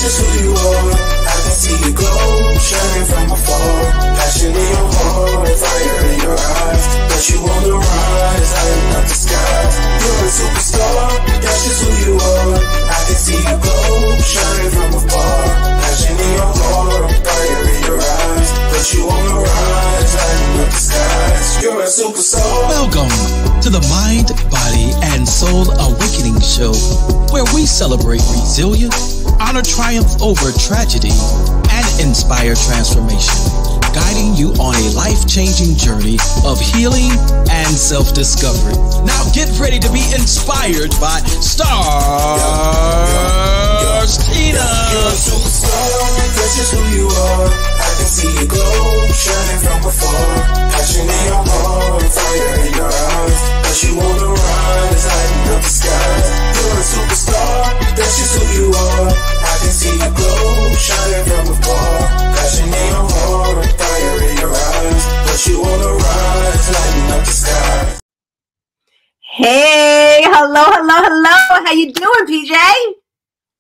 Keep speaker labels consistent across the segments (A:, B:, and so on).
A: that's just who you are. I can see you glow, shining from afar. Passion in your heart, fire in your eyes. But you on the rise, lighting up the skies. You're a superstar, that's just who you are. I can see you glow, shining from afar. Passion in your heart, fire in your eyes. But you on the rise, lighting up the skies. You're a superstar.
B: Welcome to the Mind, Body, and Soul Awakening Show, where we celebrate resilience, honor triumph over tragedy, and inspire transformation, guiding you on a life-changing journey of healing and self-discovery. Now get ready to be inspired by StarzTina.
A: You're a superstar, that's just who you are. I can see you glow, shining from afar. Passion in your heart, fire in your eyes. But you on the rise, lighting up the skies. You're a superstar, that's just who you are. I can see you glow, shining from afar. Passion in your heart, fire in your eyes. But you on the rise, lighting up the skies.
C: Hey, hello. How you doing, PJ?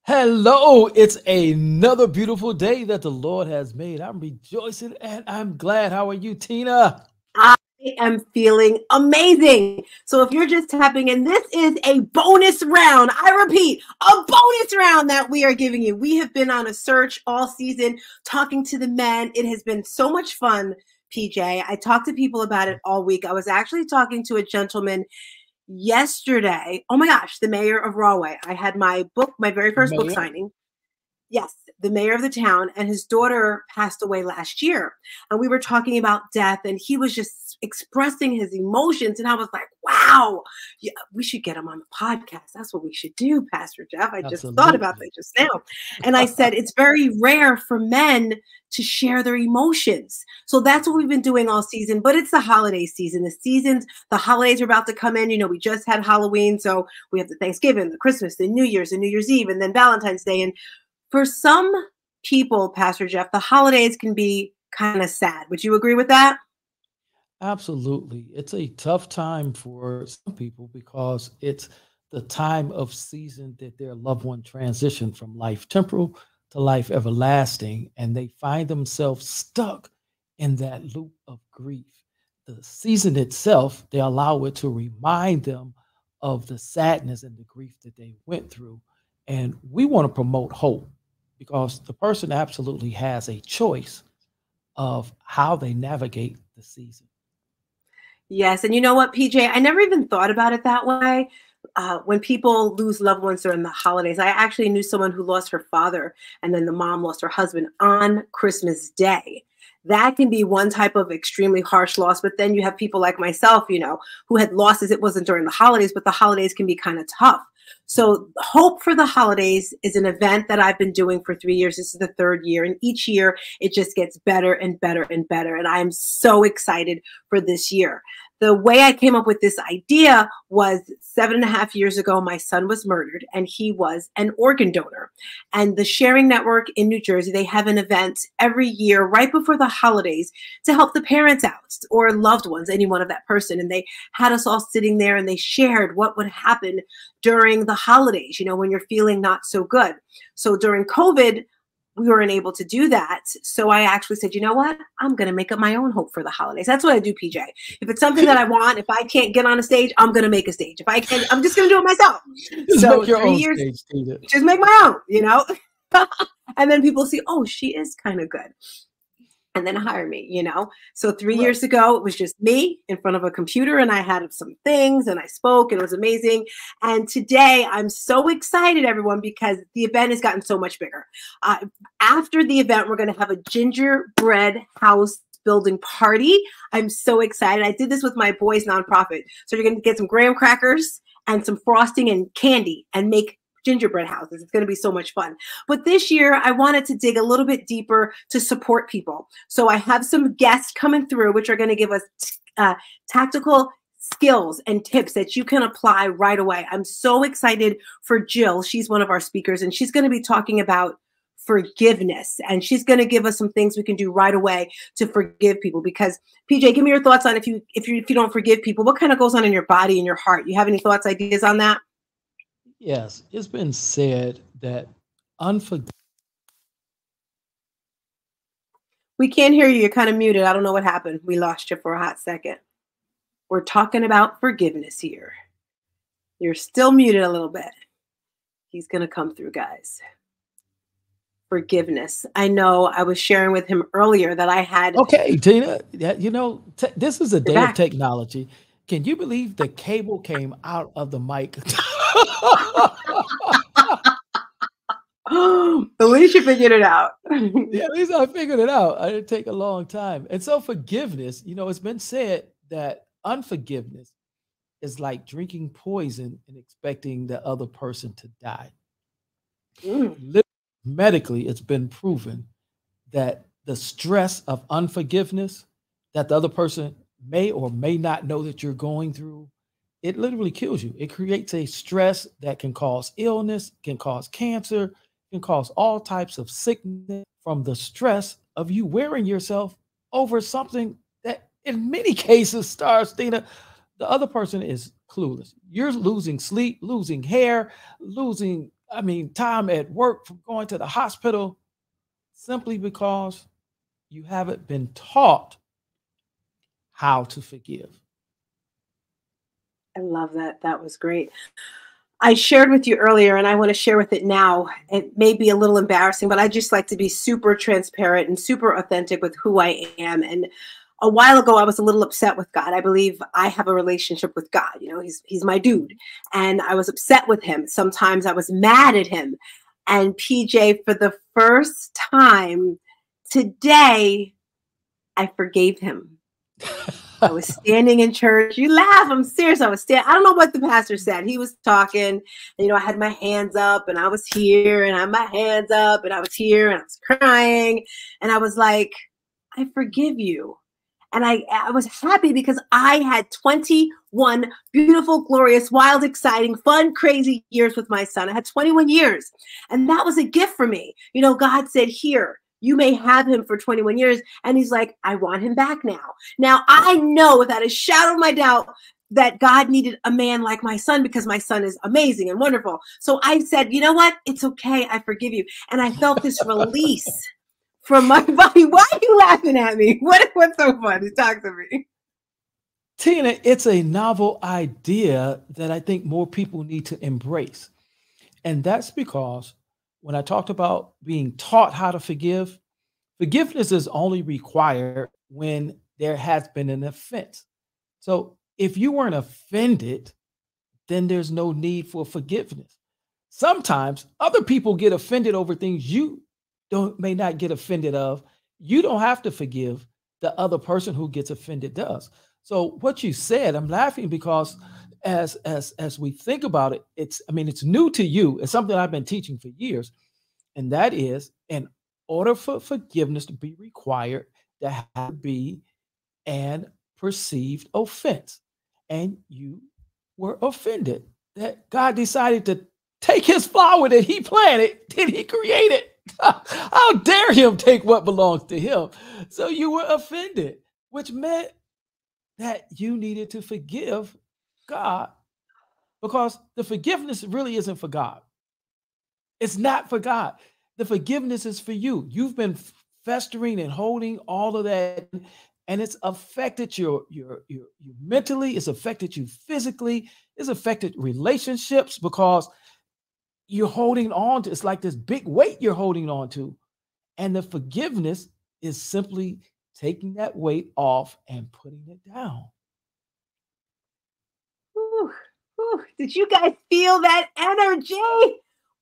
D: Hello, it's another beautiful day that the Lord has made. I'm rejoicing and I'm glad. How are you, Tina?
C: I am feeling amazing. So if you're just tapping in, this is a bonus round. I repeat, a bonus round that we are giving you. We have been on a search all season, talking to the men. It has been so much fun, PJ. I talked to people about it all week. I was actually talking to a gentleman yesterday. Oh my gosh, the mayor of Rahway. I had my very first book signing. Yes, the mayor of the town, and his daughter passed away last year. And we were talking about death, and he was just expressing his emotions. And I was like, wow, yeah, we should get him on the podcast. That's what we should do, Pastor Jeff. I just thought about that just now. And I said, it's very rare for men to share their emotions. So that's what we've been doing all season, but it's the holiday season. The holidays are about to come in. You know, we just had Halloween. So we have the Thanksgiving, the Christmas, the New Year's, and New Year's Eve, and then Valentine's Day. And for some people, Pastor Jeff, the holidays can be kind of sad. Would you agree with that?
D: Absolutely. It's a tough time for some people because it's the time of season that their loved one transitioned from life temporal to life everlasting, and they find themselves stuck in that loop of grief. The season itself, they allow it to remind them of the sadness and the grief that they went through. And we want to promote hope because the person absolutely has a choice of how they navigate the season.
C: Yes. And you know what, PJ, I never even thought about it that way. When people lose loved ones during the holidays, I actually knew someone who lost her father, and then the mom lost her husband on Christmas Day. That can be one type of extremely harsh loss. But then you have people like myself, you know, who had losses. It wasn't during the holidays, but the holidays can be kind of tough. So Hope for the Holidays is an event that I've been doing for 3 years. This is the third year. And each year it just gets better and better and better. And I am so excited for this year. The way I came up with this idea was 7.5 years ago, my son was murdered and he was an organ donor. And the Sharing Network in New Jersey, they have an event every year right before the holidays to help the parents out or loved ones, anyone of that person. And they had us all sitting there and they shared what would happen during the holidays, you know, when you're feeling not so good. So during COVID, we weren't able to do that. So I actually said, you know what? I'm going to make up my own Hope for the Holidays. That's what I do, PJ. If it's something that I want, if I can't get on a stage, I'm going to make a stage. If I can, I'm just going to do it myself.
D: Just
C: so
D: make your
C: 3
D: own
C: years,
D: stage,
C: just make my own, you know? And then people see, oh, she is kind of good. And then hire me, you know? So 3 years ago, it was just me in front of a computer and I had some things and I spoke and it was amazing. And today I'm so excited, everyone, because the event has gotten so much bigger. After the event, we're going to have a gingerbread house building party. I'm so excited. I did this with my boys' nonprofit. So you're going to get some graham crackers and some frosting and candy and make gingerbread houses. It's going to be so much fun. But this year, I wanted to dig a little bit deeper to support people. So I have some guests coming through, which are going to give us tactical skills and tips that you can apply right away. I'm so excited for Jill. She's one of our speakers, and she's going to be talking about forgiveness. And she's going to give us some things we can do right away to forgive people. Because PJ, give me your thoughts on if you don't forgive people, what kind of goes on in your body and your heart? You have any thoughts, ideas on that?
D: Yes, it's been said that unforgiveness
C: We can't hear you. You're kind of muted. I don't know what happened. We lost you for a hot second. We're talking about forgiveness here. You're still muted a little bit. He's going to come through, guys. Forgiveness. I know I was sharing with him earlier that I had.
D: Okay, Tina, you know, this is a day
C: back.
D: of technology. Can you believe the cable came out of the mic?
C: At least you figured it out.
D: Yeah, at least I figured it out. I didn't take a long time. And so forgiveness, you know, it's been said that unforgiveness is like drinking poison and expecting the other person to die. Medically, it's been proven that the stress of unforgiveness that the other person may or may not know that you're going through, it literally kills you. It creates a stress that can cause illness, can cause cancer, can cause all types of sickness from the stress of you wearing yourself over something that in many cases, StarzTina, the other person is clueless. You're losing sleep, losing hair, losing, time at work from going to the hospital simply because you haven't been taught how to forgive.
C: I love that. That was great. I shared with you earlier, and I want to share with it now. It may be a little embarrassing, but I just like to be super transparent and super authentic with who I am. And a while ago, I was a little upset with God. I believe I have a relationship with God. You know, he's my dude. And I was upset with him. Sometimes I was mad at him. And PJ, for the first time today, I forgave him. I was standing in church. You laugh. I'm serious. I was standing. I don't know what the pastor said. He was talking. You know, I had my hands up and I was here and I had my hands up and I was here and I was crying. And I was like, I forgive you. And I was happy because I had 21 beautiful, glorious, wild, exciting, fun, crazy years with my son. I had 21 years. And that was a gift for me. You know, God said, here, you may have him for 21 years. And he's like, I want him back now. Now, I know without a shadow of my doubt that God needed a man like my son because my son is amazing and wonderful. So I said, you know what? It's okay. I forgive you. And I felt this release from my body. Why are you laughing at me? What's so funny? Talk to me.
D: Tina, it's a novel idea that I think more people need to embrace. And that's because when I talked about being taught how to forgive, forgiveness is only required when there has been an offense. So if you weren't offended, then there's no need for forgiveness. Sometimes other people get offended over things you may not get offended of. You don't have to forgive. The other person who gets offended does. So what you said, I'm laughing because as we think about it, it's new to you. It's something I've been teaching for years. And that is, in order for forgiveness to be required, there has to be an perceived offense. And you were offended that God decided to take his flower that he planted, that he created. How dare him take what belongs to him? So you were offended, which meant that you needed to forgive God, because the forgiveness really isn't for God. It's not for God. The forgiveness is for you. You've been festering and holding all of that, and it's affected you mentally, it's affected you physically, it's affected relationships because you're holding on to, it's like this big weight you're holding on to. And the forgiveness is simply taking that weight off and putting it down.
C: Whew, whew. Did you guys feel that energy?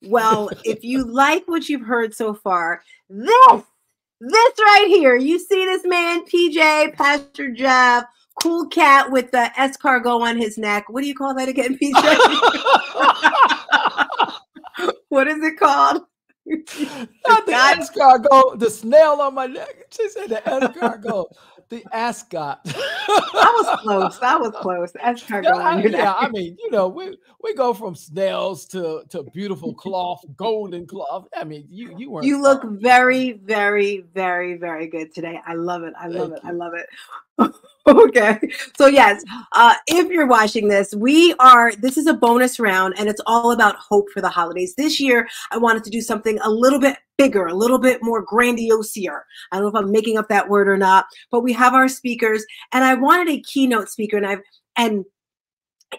C: Well, if you like what you've heard so far, this right here, you see this man, PJ, Pastor Jeff, cool cat with the escargot on his neck. What do you call that again, PJ? What is it called?
D: Not the escargot, the snail on my neck. She said the escargot, the ascot.
C: I was close. Escargot on your neck.
D: We go from snails to beautiful cloth, golden cloth. You weren't.
C: You look very, very, very, very good today. I love it. I love it. Okay. So yes, if you're watching this, this is a bonus round and it's all about hope for the holidays. This year, I wanted to do something a little bit bigger, a little bit more grandiosier. I don't know if I'm making up that word or not, but we have our speakers, and I wanted a keynote speaker, and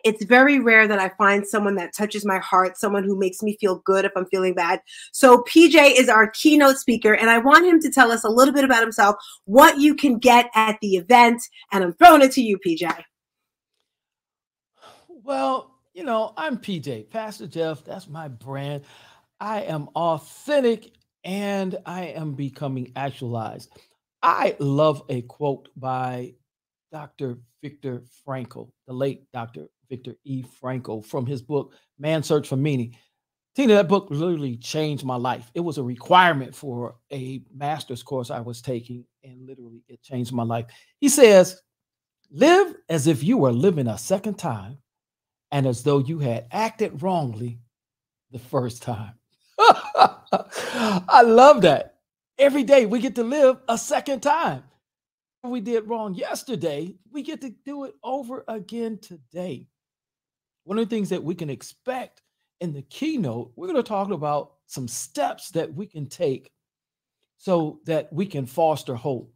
C: it's very rare that I find someone that touches my heart, someone who makes me feel good if I'm feeling bad. So PJ is our keynote speaker, and I want him to tell us a little bit about himself, what you can get at the event, and I'm throwing it to you, PJ.
D: Well, you know, I'm PJ, Pastor Jeff. That's my brand. I am authentic and I am becoming actualized. I love a quote by Dr. Viktor Frankl, the late Dr. Viktor E. Frankl, from his book, Man's Search for Meaning. Tina, that book literally changed my life. It was a requirement for a master's course I was taking, and literally it changed my life. He says, live as if you were living a second time and as though you had acted wrongly the first time. I love that. Every day we get to live a second time. We did wrong yesterday, we get to do it over again today. One of the things that we can expect in the keynote, we're going to talk about some steps that we can take so that we can foster hope.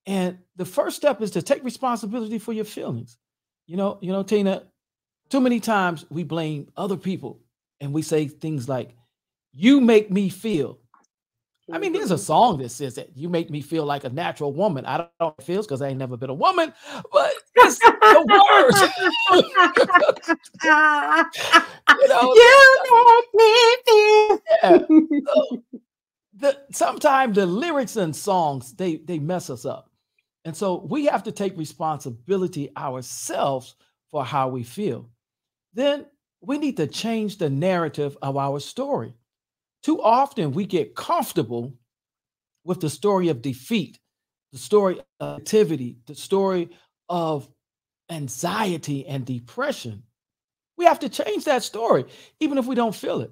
D: And the first step is to take responsibility for your feelings. You know, Tina, too many times we blame other people and we say things like, you make me feel. I mean, there's a song that says that you make me feel like a natural woman. I don't know how it feels because I ain't never been a woman, but it's the words. You make me feel. Yeah. Sometimes the lyrics and songs, they mess us up. And so we have to take responsibility ourselves for how we feel. Then we need to change the narrative of our story. Too often we get comfortable with the story of defeat, the story of activity, the story of anxiety and depression. We have to change that story, even if we don't feel it.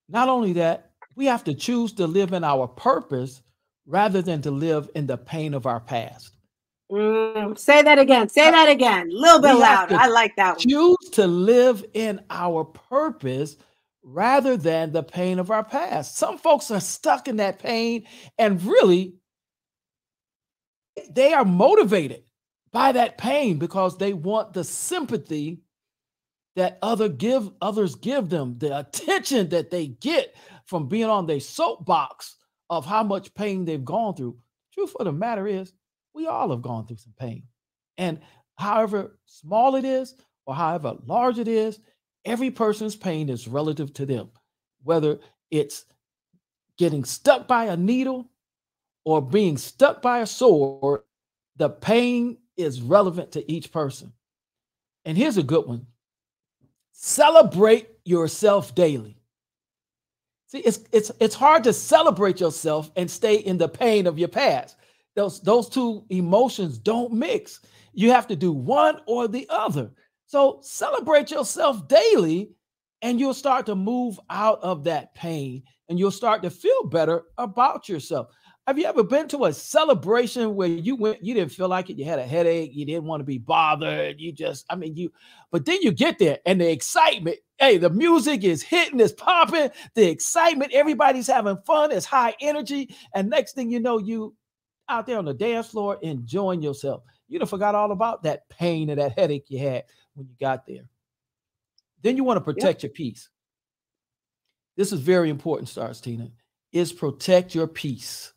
D: Not only that, we have to choose to live in our purpose rather than to live in the pain of our past.
C: Say that again. Say that again. A little bit louder. I like that one.
D: Choose to live in our purpose rather than the pain of our past. Some folks are stuck in that pain, and really, they are motivated by that pain because they want the sympathy that others give them, the attention that they get from being on their soapbox of how much pain they've gone through. Truth of the matter is, we all have gone through some pain. And however small it is or however large it is, every person's pain is relative to them, whether it's getting stuck by a needle or being stuck by a sword. The pain is relevant to each person. And here's a good one. Celebrate yourself daily. See, it's hard to celebrate yourself and stay in the pain of your past. Those two emotions don't mix. You have to do one or the other. So celebrate yourself daily, and you'll start to move out of that pain, and you'll start to feel better about yourself. Have you ever been to a celebration where you didn't feel like it, you had a headache, you didn't want to be bothered, but then you get there and the excitement, hey, the music is hitting, it's popping, the excitement, everybody's having fun, it's high energy, and next thing you know, you out there on the dance floor enjoying yourself. You done forgot all about that pain and that headache you had when you got there. Then you want to protect your peace. This is very important, StarzTina, is protect your peace,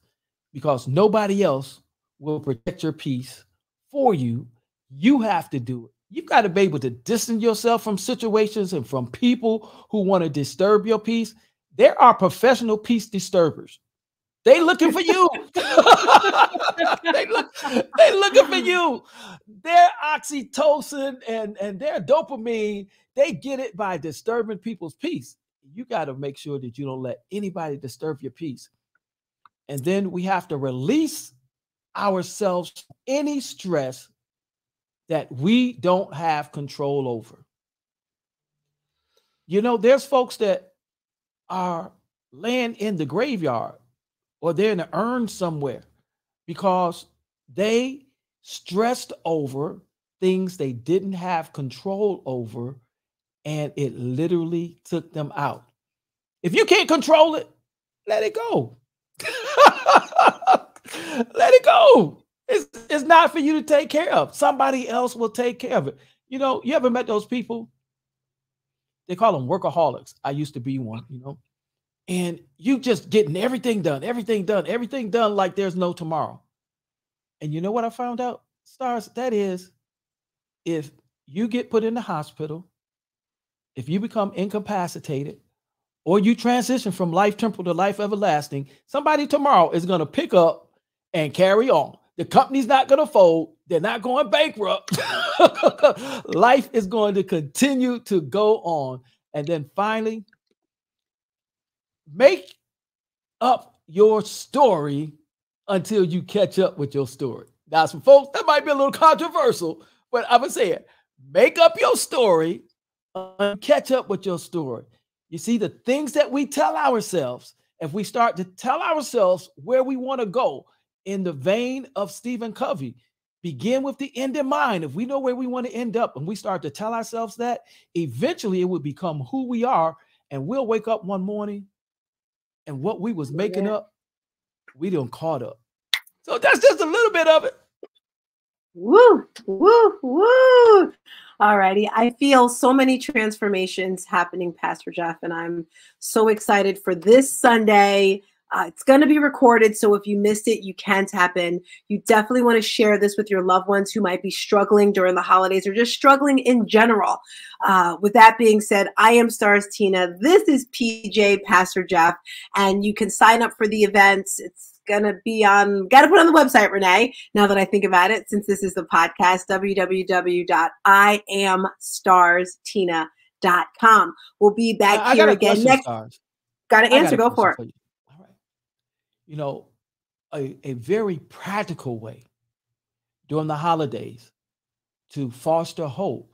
D: because nobody else will protect your peace for you. You have to do it. You've got to be able to distance yourself from situations and from people who want to disturb your peace. There are professional peace disturbers. They looking for you. they looking for you. Their oxytocin and their dopamine, they get it by disturbing people's peace. You got to make sure that you don't let anybody disturb your peace. And then we have to release ourselves from any stress that we don't have control over. You know, there's folks that are laying in the graveyard or they're in an urn somewhere because they stressed over things they didn't have control over, and it literally took them out. If you can't control it, let it go. Let it go. It's not for you to take care of. Somebody else will take care of it. You know, you ever met those people? They call them workaholics. I used to be one, you know, and you just getting everything done like there's no tomorrow. And you know what I found out, Stars? That is, if you get put in the hospital, if you become incapacitated, or you transition from life temporal to life everlasting, somebody tomorrow is going to pick up and carry on. The company's not going to fold. They're not going bankrupt. Life is going to continue to go on. And then finally, make up your story until you catch up with your story. Now, some folks, that might be a little controversial, but I'm going to say it. Make up your story and catch up with your story. You see, the things that we tell ourselves, if we start to tell ourselves where we want to go in the vein of Stephen Covey, begin with the end in mind. If we know where we want to end up and we start to tell ourselves that, eventually it will become who we are, and we'll wake up one morning and what we was making up, we done caught up. So that's just a little bit of it.
C: Woo, woo, woo. All righty. I feel so many transformations happening, Pastor Jeff, and I'm so excited for this Sunday. It's going to be recorded, so if you missed it, you can tap in. You definitely want to share this with your loved ones who might be struggling during the holidays or just struggling in general. With that being said, I am StarzTina. This is PJ, Pastor Jeff, and you can sign up for the events. It's going to be on, got to put on the website, Renee, now that I think about it, since this is the podcast, www.IamStarzTina.com. We'll be back here again next. Got to answer, go for it.
D: You know, a very practical way during the holidays to foster hope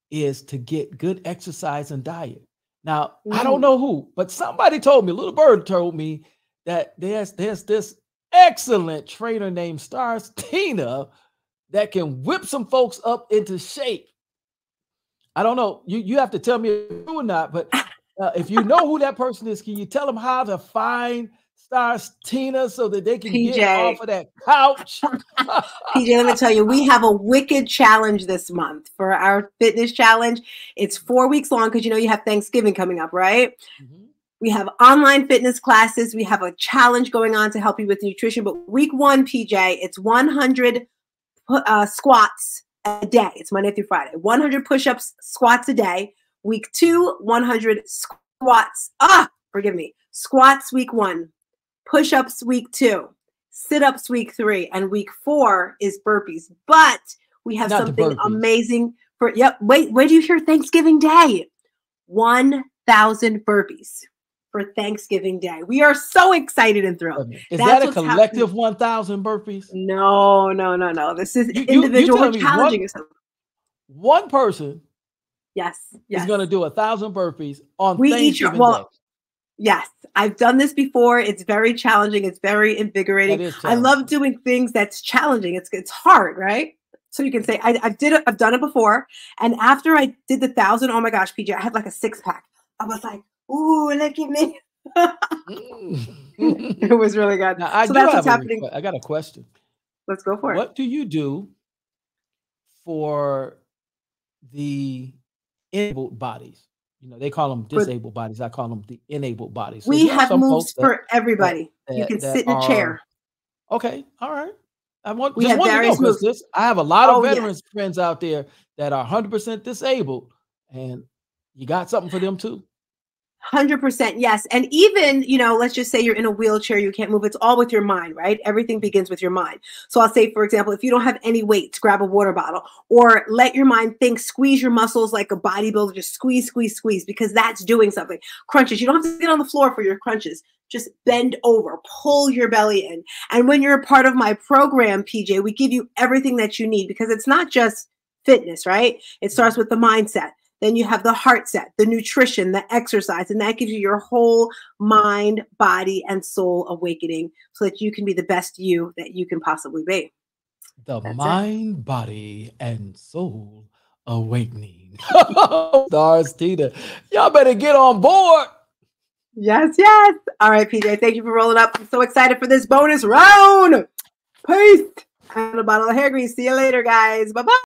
D: is to get good exercise and diet. Now, I don't know who, but somebody told me, a little bird told me that there's this excellent trainer named StarzTina that can whip some folks up into shape. I don't know. You have to tell me if you're or not, but if you know who that person is, can you tell them how to find StarzTina so that they can get off of that couch?
C: PJ, let me tell you, we have a wicked challenge this month for our fitness challenge. It's 4 weeks long because, you know, you have Thanksgiving coming up, right? Mm-hmm. We have online fitness classes. We have a challenge going on to help you with nutrition. But week 1, PJ, it's 100 squats a day. It's Monday through Friday. 100 push-ups, squats a day. Week 2, 100 squats. Squats week 1. Push-ups week 2, sit-ups week 3, and week 4 is burpees. But we have something amazing for, wait do you hear Thanksgiving Day? 1,000 burpees for Thanksgiving Day. We are so excited and thrilled.
D: Is that a collective 1,000 burpees?
C: No. This is individual. We're challenging yourself.
D: One person
C: is
D: going to do 1,000 burpees on Thanksgiving Day.
C: Yes, I've done this before. It's very challenging. It's very invigorating. I love doing things that's challenging. It's hard, right? So you can say, I've done it before. And after I did the 1,000, oh my gosh, PJ, I had like a 6-pack. I was like, ooh, look at me. It was really good.
D: Now, so that's what's happening. I got a question.
C: Let's go for it.
D: What do you do for the enabled bodies? You know, they call them disabled bodies. I call them the enabled bodies. So
C: we have moves for everybody. You can sit in a chair.
D: Okay. All right. I have various moves. I have a lot of veterans friends out there that are 100% disabled, and you got something for them too.
C: 100%, yes. And even, you know, let's just say you're in a wheelchair, you can't move. It's all with your mind, right? Everything begins with your mind. So I'll say, for example, if you don't have any weights, grab a water bottle, or let your mind think, squeeze your muscles like a bodybuilder, just squeeze, because that's doing something. Crunches. You don't have to get on the floor for your crunches. Just bend over, pull your belly in. And when you're a part of my program, PJ, we give you everything that you need, because it's not just fitness, right? It starts with the mindset. Then you have the heart set, the nutrition, the exercise, and that gives you your whole mind, body, and soul awakening so that you can be the best you that you can possibly be.
D: That's mind, body, and soul awakening. StarzTina, y'all better get on board.
C: Yes, yes. All right, PJ, thank you for rolling up. I'm so excited for this bonus round. Peace. And a bottle of hair grease. See you later, guys. Bye-bye.